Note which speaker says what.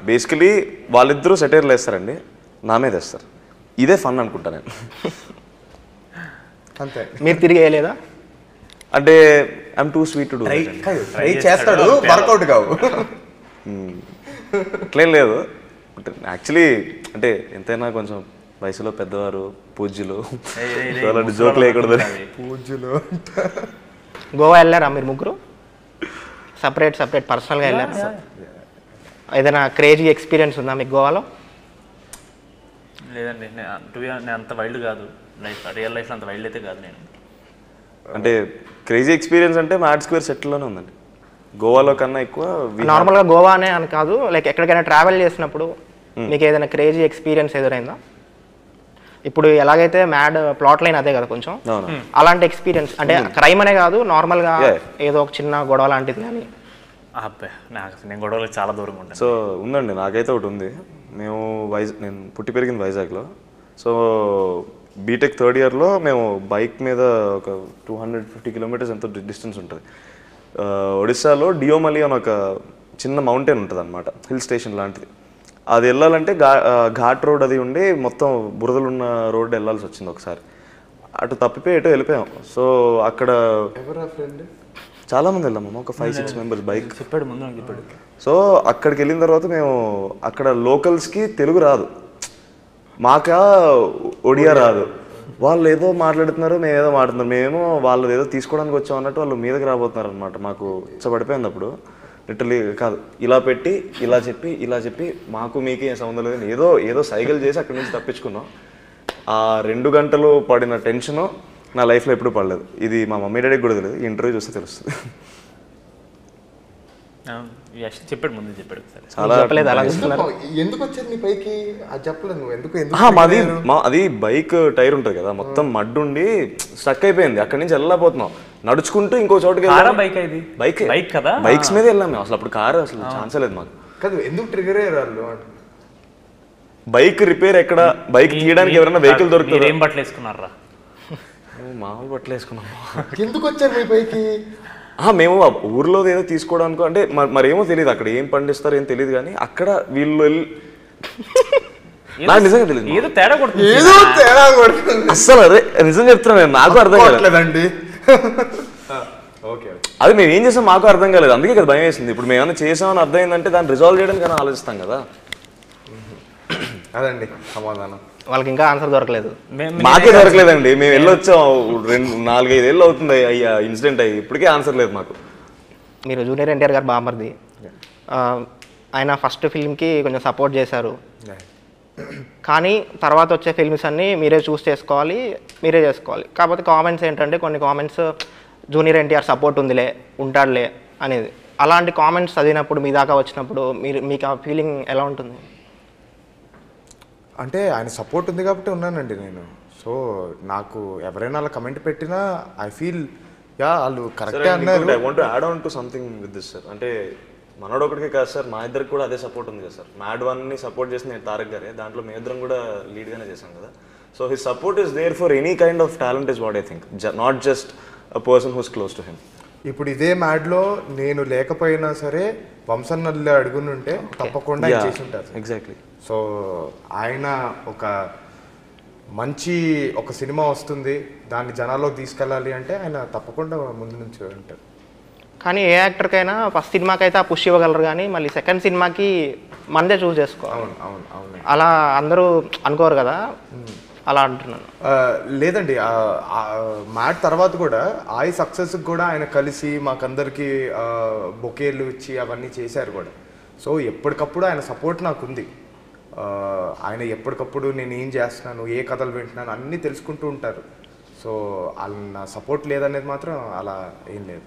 Speaker 1: Basically వాళ్ళిద్దరూ సెటైర్లు వేస్తారండి, నా మీద వేస్తారు. ఇదే ఫన్ అనుకుంటా నేను.
Speaker 2: అంతే.
Speaker 3: మీరు తిరిగి వేయలేదా?
Speaker 1: అంటే I'm two sweet to do.
Speaker 2: Try చేస్తాడు, వర్కౌట్ కావు.
Speaker 1: అట్లేం లేదు. యాక్చువల్లీ అంటే ఎంతైనా కొంచెం వయసులో పెద్దవారు, పూజ్యులు, అలాంటి జోక్ లేకూడదు.
Speaker 2: పూజలు.
Speaker 3: గోవా వెళ్ళారా మీరు ముగ్గురు? సపరేట్ పర్సనల్గా వెళ్ళారా? ఏదైనా క్రేజీ ఎక్స్పీరియన్స్ ఉందా మీకు గోవాలో?
Speaker 4: లేదండి, నేను అంత వైల్డ్ కాదు. రియల్ లైఫ్లో అంత వైల్డ్ అయితే కాదు నేను.
Speaker 1: అంటే క్రేజీ ఎక్స్పీరియన్స్ అంటే మ్యాడ్ స్క్వేర్ సెట్లోనే ఉందండి. గోవాలో కన్నా ఎక్కువ
Speaker 3: నార్మల్గా గోవానే అని కాదు, లైక్ ఎక్కడికైనా ట్రావెల్ చేసినప్పుడు మీకు ఏదైనా క్రేజీ ఎక్స్పీరియన్స్ ఎదురైందా? ఇప్పుడు ఎలాగైతే మ్యాడ్ ప్లాట్ లైన్ అదే కదా కొంచెం, అలాంటి ఎక్స్పీరియన్స్ అంటే క్రైమ్ అనే కాదు, నార్మల్గా ఏదో ఒక చిన్న గొడవ లాంటిది కానీ.
Speaker 4: అబ్బాయి నేను గొడవలకు చాలా దూరంగా ఉంటాను.
Speaker 1: సో ఉందండి, నాకైతే ఒకటి ఉంది. నేను పుట్టి పెరిగింది వైజాగ్లో. సో బీటెక్ థర్డ్ ఇయర్లో మేము బైక్ మీద ఒక 250 కిలోమీటర్స్ ఎంతో డిస్టెన్స్ ఉంటుంది. ఒడిస్సాలో డియోమలి అని ఒక చిన్న మౌంటైన్ ఉంటుంది అనమాట, హిల్ స్టేషన్ లాంటిది. అది వెళ్ళాలంటే ఘాట్ రోడ్ అది ఉండి మొత్తం బురదలున్న రోడ్డు వెళ్ళాల్సి వచ్చింది ఒకసారి. అటు తప్పిపోయి ఎటో వెళ్ళిపోయాం. సో అక్కడ చాలామంది వెళ్ళాము, ఒక 5-6 మెంబర్స్ బైక్.
Speaker 4: చెప్పాడు ముందు నాకు చెప్పాడు.
Speaker 1: సో అక్కడికి వెళ్ళిన తర్వాత మేము అక్కడ లోకల్స్కి తెలుగు రాదు, మాకా ఒడియా రాదు. వాళ్ళు ఏదో మాట్లాడుతున్నారు, మేము ఏదో మాట్లాడుతున్నారు. మేము వాళ్ళు ఏదో తీసుకోవడానికి వచ్చాం అన్నట్టు వాళ్ళు మీదకి రాబోతున్నారు అనమాట. మాకు పడిపోయింది అప్పుడు. లిటరలీ కాదు, ఇలా పెట్టి ఇలా చెప్పి మాకు మీకు ఏం సంబంధం లేదు, ఏదో సైకిల్ చేసి అక్కడి నుంచి తప్పించుకున్నాం. ఆ 2 గంటలు పడిన టెన్షను నా లైఫ్లో ఎప్పుడు పడలేదు. ఇది మా మమ్మీ డాడీకి కూడా తెలియదు, ఈ ఇంటర్వ్యూ చూస్తే తెలుస్తుంది.
Speaker 4: చెప్పాడు ముందు చెప్పాడు.
Speaker 1: చాలా
Speaker 2: ఎందుకు వచ్చారు నీ పైకి అది చెప్పలేదు నువ్వు. ఎందుకు
Speaker 1: అది బైక్ టైర్ ఉంటుంది కదా, మొత్తం మడ్డు ఉండి స్టక్ అయిపోయింది. అక్కడి నుంచి వెళ్ళలేకపోతున్నాం, నడుచుకుంటూ ఇంకో చోటుకి బైక్ కదా, బైక్స్ మీద వెళ్ళాం మేము. అసలు అప్పుడు కారు అసలు ఛాన్సే లేదు మాకు.
Speaker 2: కాదు, ఎందుకు ట్రిగర్ అయ్యారు వాళ్ళు?
Speaker 1: బైక్ రిపేర్ ఎక్కడ, బైక్ తీయడానికి ఎవరైనా వెహికల్ దొరుకుతుంది.
Speaker 4: ఏం బట్టలు వేసుకున్నారా?
Speaker 1: మామూలు బట్టలు వేసుకున్నాం.
Speaker 2: ఎందుకు వచ్చారు మీ పైకి?
Speaker 1: మేము ఊర్లో ఏదో తీసుకోవడానికి, అంటే మరేమో తెలియదు అక్కడ ఏం పండిస్తారు ఏం తెలియదు, కానీ అక్కడ వీళ్ళు వెళ్ళి నాకు నిజంగా తెలియదు,
Speaker 4: ఏదో తేడా కొడుతుంది.
Speaker 1: అస్సలు అదే నిజం చెప్తున్నా, నాకు అర్థం కాలేదండి. అది మేము ఏం చేసాం మాకు అర్థం కాలేదు, అందుకే కదా భయం వేసింది. ఇప్పుడు మేము ఏమైనా చేసామని అర్థమైందంటే దాన్ని రిజాల్వ్ చేయడానికి కానీ ఆలోచిస్తాం కదా.
Speaker 2: అదండి సమాధానం.
Speaker 3: వాళ్ళకి ఇంకా ఆన్సర్ దొరకలేదు,
Speaker 1: మాకే దొరకలేదండి. మేము వెళ్ళొచ్చాం 4-5 ఏళ్ళు అవుతుంది అయ్యా ఇన్సిడెంట్ అయ్యి, ఇప్పటికే ఆన్సర్ లేదు మాకు.
Speaker 3: మీరు జూనియర్ ఎన్టీఆర్ గారు బామర్ది, ఆయన ఫస్ట్ ఫిల్మ్కి కొంచెం సపోర్ట్ చేశారు, కానీ తర్వాత వచ్చే ఫిల్మ్స్ అన్నీ మీరే చూస్ చేసుకోవాలి, మీరే చేసుకోవాలి. కాకపోతే కామెంట్స్ ఏంటంటే కొన్ని కామెంట్స్ జూనియర్ ఎన్టీఆర్ సపోర్ట్ ఉందిలే, ఉంటాడులే అనేది. అలాంటి కామెంట్స్ చదివినప్పుడు మీ దాకా వచ్చినప్పుడు మీకు ఆ ఫీలింగ్ ఎలా ఉంటుంది?
Speaker 2: అంటే ఆయన సపోర్ట్ ఉంది కాబట్టి ఉన్నానండి నేను. సో నాకు ఎవరైనా అలా కమెంట్ పెట్టినా ఐ ఫీల్ వాళ్ళు కరెక్టే అన్నారు.
Speaker 1: I want to add on to something with this sir. అంటే మనోడు ఒకటికే కాదు సార్, మా ఇద్దరికి కూడా అదే సపోర్ట్ ఉంది కదా సార్. మ్యాడ్ 1ని సపోర్ట్ చేసిన నేను తారక్ గారే, దాంట్లో మీ ఇద్దరం కూడా లీడ్గానే చేశాం కదా. So his support is there for any kind of talent is what I think, not just a person who's close to him.
Speaker 2: ఇప్పుడు ఇదే మ్యాడ్లో నేను లేకపోయినా సరే వంశన్నల్లి అడుగునుంటే తప్పకుండా చేసి ఉంటారు.
Speaker 1: ఎగ్జాక్ట్లీ.
Speaker 2: సో ఆయన ఒక సినిమా వస్తుంది, దాన్ని జనాల్లోకి తీసుకెళ్ళాలి అంటే ఆయన తప్పకుండా ముందు నుంచి ఉంటారు.
Speaker 3: కానీ ఏ యాక్టర్కైనా ఫస్ట్ సినిమాకి అయితే ఆ పుష్ ఇవ్వగలరు, కానీ మళ్ళీ సెకండ్ సినిమాకి మనదే చూస్ చేసుకోవాలి.
Speaker 2: అవును అవును అవును,
Speaker 3: అలా అందరూ అనుకోరు కదా, అలా అంటున్నాను.
Speaker 2: లేదండి, మ్యాట్ తర్వాత కూడా సక్సెస్కి కూడా ఆయన కలిసి మాకందరికి బొకేలు ఇచ్చి అవన్నీ చేశారు కూడా. సో ఎప్పటికప్పుడు ఆయన సపోర్ట్ నాకు ఉంది. ఆయన ఎప్పటికప్పుడు నేను ఏం చేస్తున్నాను, ఏ కథలు వింటున్నాను అన్నీ తెలుసుకుంటూ ఉంటారు. సో వాళ్ళ నా సపోర్ట్ లేదనేది మాత్రం అలా ఏం లేదు.